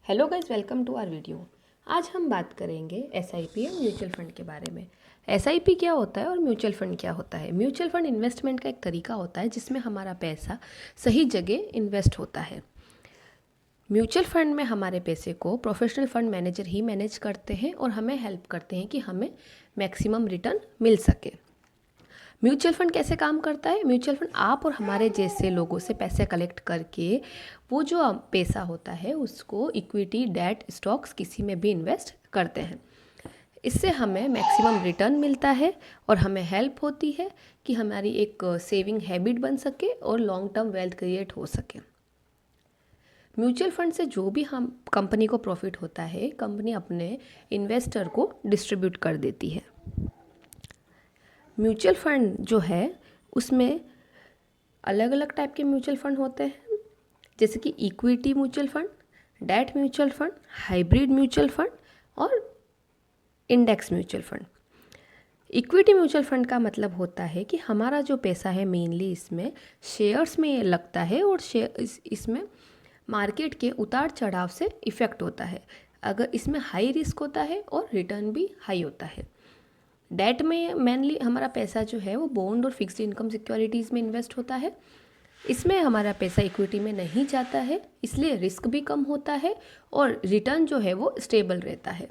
Hello guys, welcome to our video. आज हम बात करेंगे एसआईपी और म्यूचुअल फंड के बारे में। एसआईपी क्या होता है और म्यूचुअल फंड क्या होता है। म्यूचुअल फंड इन्वेस्टमेंट का एक तरीका होता है जिसमें हमारा पैसा सही जगह इन्वेस्ट होता है। म्यूचुअल फंड में हमारे पैसे को प्रोफेशनल फंड मैनेजर ही मैनेज करते हैं और हमें हेल्प करते हैं कि हमें मैक्सिमम रिटर्न मिल सके। म्यूचुअल फंड कैसे काम करता है? म्यूचुअल फंड आप और हमारे जैसे लोगों से पैसे कलेक्ट करके वो जो पैसा होता है उसको इक्विटी, डेट, स्टॉक्स किसी में भी इन्वेस्ट करते हैं। इससे हमें मैक्सिमम रिटर्न मिलता है और हमें हेल्प होती है कि हमारी एक सेविंग हैबिट बन सके और लॉन्ग टर्म वेल्थ क्रिएट हो सके। म्यूचुअल फंड से जो भी हम कंपनी को प्रॉफिट होता है, कंपनी अपने इन्वेस्टर को डिस्ट्रीब्यूट कर देती है। म्यूचुअल फंड जो है उसमें अलग अलग टाइप के म्यूचुअल फंड होते हैं, जैसे कि equity mutual fund, debt mutual fund, hybrid mutual fund और index mutual fund. Equity mutual fund का मतलब होता है कि हमारा जो पैसा है मेनली इसमें शेयर्स में लगता है और इसमें मार्केट के उतार चढ़ाव से इफ़ेक्ट होता है। अगर इसमें हाई रिस्क होता है और रिटर्न भी हाई होता है। डेट में मेनली हमारा पैसा जो है वो बॉन्ड और फिक्स्ड इनकम सिक्योरिटीज़ में इन्वेस्ट होता है। इसमें हमारा पैसा इक्विटी में नहीं जाता है, इसलिए रिस्क भी कम होता है और रिटर्न जो है वो स्टेबल रहता है।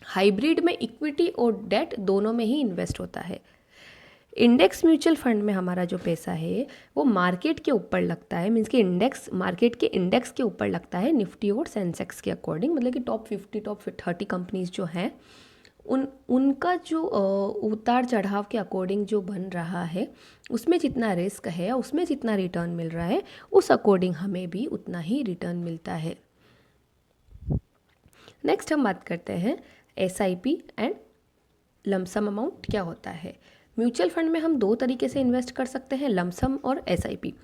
हाइब्रिड में इक्विटी और डेट दोनों में ही इन्वेस्ट होता है। इंडेक्स म्यूचुअल फंड में हमारा जो पैसा है वो मार्केट के ऊपर लगता है, मीन्स कि इंडेक्स मार्केट के इंडेक्स के ऊपर लगता है, निफ्टी और सेंसेक्स के अकॉर्डिंग। मतलब कि टॉप 50 टॉप 30 कंपनीज जो हैं उनका जो उतार चढ़ाव के अकॉर्डिंग जो बन रहा है, उसमें जितना रिस्क है, उसमें जितना रिटर्न मिल रहा है, उस अकॉर्डिंग हमें भी उतना ही रिटर्न मिलता है। नेक्स्ट हम बात करते हैं एसआईपी एंड लमसम अमाउंट क्या होता है। म्यूचुअल फंड में हम दो तरीके से इन्वेस्ट कर सकते हैं, लमसम और एसआईपी।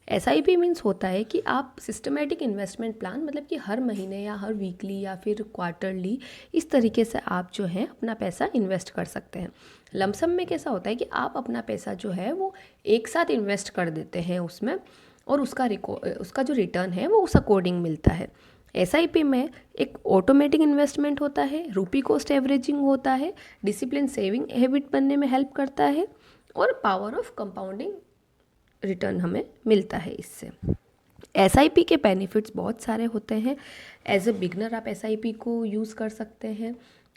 एसआईपी मीन्स होता है कि आप सिस्टमेटिक इन्वेस्टमेंट प्लान, मतलब कि हर महीने या हर वीकली या फिर क्वार्टरली, इस तरीके से आप जो है अपना पैसा इन्वेस्ट कर सकते हैं। लमसम में कैसा होता है कि आप अपना पैसा जो है वो एक साथ इन्वेस्ट कर देते हैं उसमें, और उसका जो रिटर्न है वो उस अकॉर्डिंग मिलता है। एसआईपी में एक ऑटोमेटिक इन्वेस्टमेंट होता है, रूपी कॉस्ट एवरेजिंग होता है, डिसिप्लिन सेविंग हैबिट बनने में हेल्प करता है और पावर ऑफ कंपाउंडिंग रिटर्न हमें मिलता है इससे। एसआईपी के बेनिफिट्स बहुत सारे होते हैं। एज ए बिगनर आप एसआईपी को यूज़ कर सकते हैं।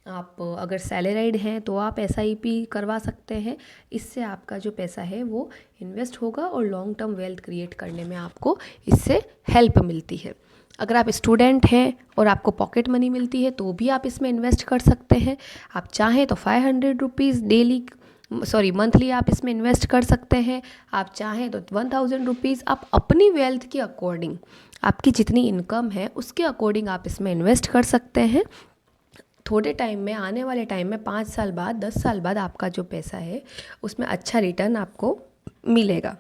आप अगर सैलरीड हैं तो आप एसआईपी करवा सकते हैं। इससे आपका जो पैसा है वो इन्वेस्ट होगा और लॉन्ग टर्म वेल्थ क्रिएट करने में आपको इससे हेल्प मिलती है। अगर आप स्टूडेंट हैं और आपको पॉकेट मनी मिलती है तो भी आप इसमें इन्वेस्ट कर सकते हैं। आप चाहें तो 500 रुपीज़ मंथली आप इसमें इन्वेस्ट कर सकते हैं। आप चाहें तो 1000 रुपीज़ आप अपनी वेल्थ के अकॉर्डिंग, आपकी जितनी इनकम है उसके अकॉर्डिंग आप इसमें इन्वेस्ट कर सकते हैं। थोड़े टाइम में, आने वाले टाइम में 5 साल बाद, 10 साल बाद आपका जो पैसा है उसमें अच्छा रिटर्न आपको मिलेगा।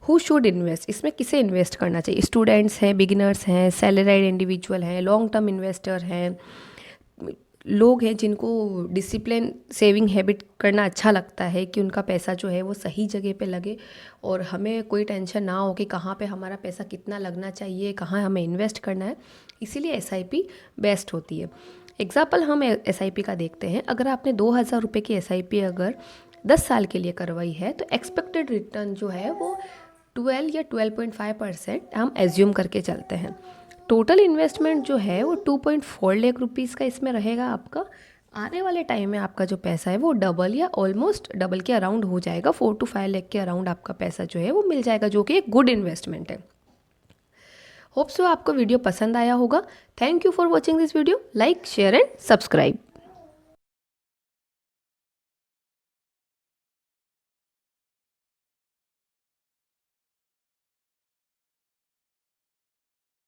हु शुड इन्वेस्ट, इसमें किसे इन्वेस्ट करना चाहिए? स्टूडेंट्स हैं, बिगिनर्स हैं, सैलरीड इंडिविजुअल हैं, लॉन्ग टर्म इन्वेस्टर हैं, लोग हैं जिनको डिसिप्लिन सेविंग हैबिट करना अच्छा लगता है कि उनका पैसा जो है वो सही जगह पे लगे और हमें कोई टेंशन ना हो कि कहाँ पे हमारा पैसा कितना लगना चाहिए, कहाँ हमें इन्वेस्ट करना है। इसीलिए एसआईपी बेस्ट होती है। एग्जाम्पल हम एसआईपी का देखते हैं। अगर आपने 2000 रुपये की एसआईपी अगर 10 साल के लिए करवाई है तो एक्सपेक्टेड रिटर्न जो है वो 12 या 12.5% हम एज्यूम करके चलते हैं। टोटल इन्वेस्टमेंट जो है वो 2.4 लाख रुपीज़ का इसमें रहेगा आपका। आने वाले टाइम में आपका जो पैसा है वो डबल या ऑलमोस्ट डबल के अराउंड हो जाएगा। 4 to 5 लाख के अराउंड आपका पैसा जो है वो मिल जाएगा, जो कि एक गुड इन्वेस्टमेंट है। होप सो आपको वीडियो पसंद आया होगा। Thank you for watching this video. Like, share and subscribe.